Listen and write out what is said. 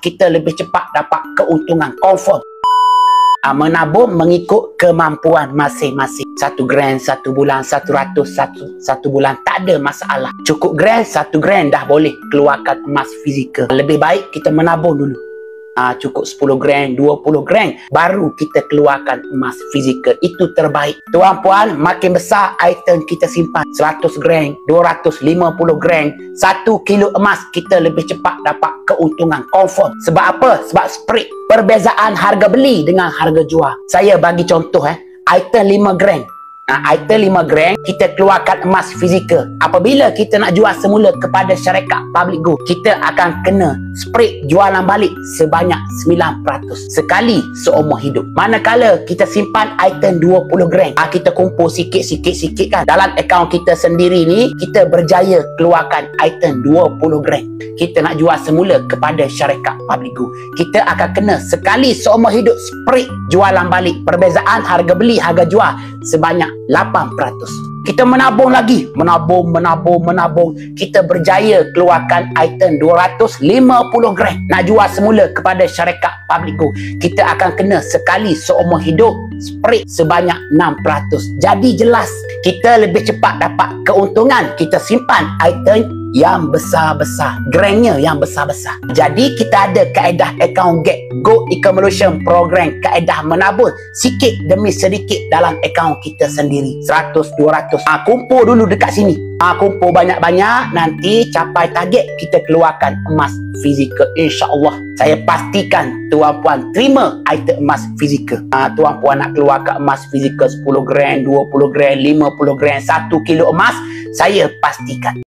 kita lebih cepat dapat keuntungan confirm. Menabung mengikut kemampuan masing-masing. 1 gram 1 bulan, 100 satu bulan, tak ada masalah. Cukup gram, 1 gram dah boleh keluarkan emas fizikal. Lebih baik kita menabung dulu. Cukup 10 gram, 20 gram, baru kita keluarkan emas fizikal. Itu terbaik. Tuan puan, makin besar item kita simpan. 100 gram, 250 gram, 1 kilo emas, kita lebih cepat dapat keuntungan confirm. Sebab apa? Sebab spread perbezaan harga beli dengan harga jual. Saya bagi contoh item 5 gram. Item 5 gram, kita keluarkan emas fizikal. Apabila kita nak jual semula kepada syarikat public good, kita akan kena spread jualan balik sebanyak 9% sekali seumur hidup. Manakala kita simpan item 20 gram, kita kumpul sikit-sikit kan. Dalam akaun kita sendiri ni, kita berjaya keluarkan item 20 gram. Kita nak jual semula kepada syarikat public good, kita akan kena sekali seumur hidup spread jualan balik perbezaan harga beli harga jual sebanyak 8%. Kita menabung lagi, menabung. Kita berjaya keluarkan item 250 gram. Nak jual semula kepada syarikat public good, kita akan kena sekali seumur hidup spread sebanyak 6%. Jadi jelas, kita lebih cepat dapat keuntungan. Kita simpan item yang besar-besar, gramnya yang besar-besar. Jadi kita ada kaedah account gap, Go Accumulation Program, kaedah menabung sikit demi sedikit dalam akaun kita sendiri. 100, 200. Kumpul dulu dekat sini. Kumpul banyak-banyak, nanti capai target kita keluarkan emas fizikal. InsyaAllah saya pastikan tuan puan terima item emas fizikal. Tuan puan nak keluarkan emas fizikal 10 gram, 20 gram, 50 gram, 1 kilo emas, saya pastikan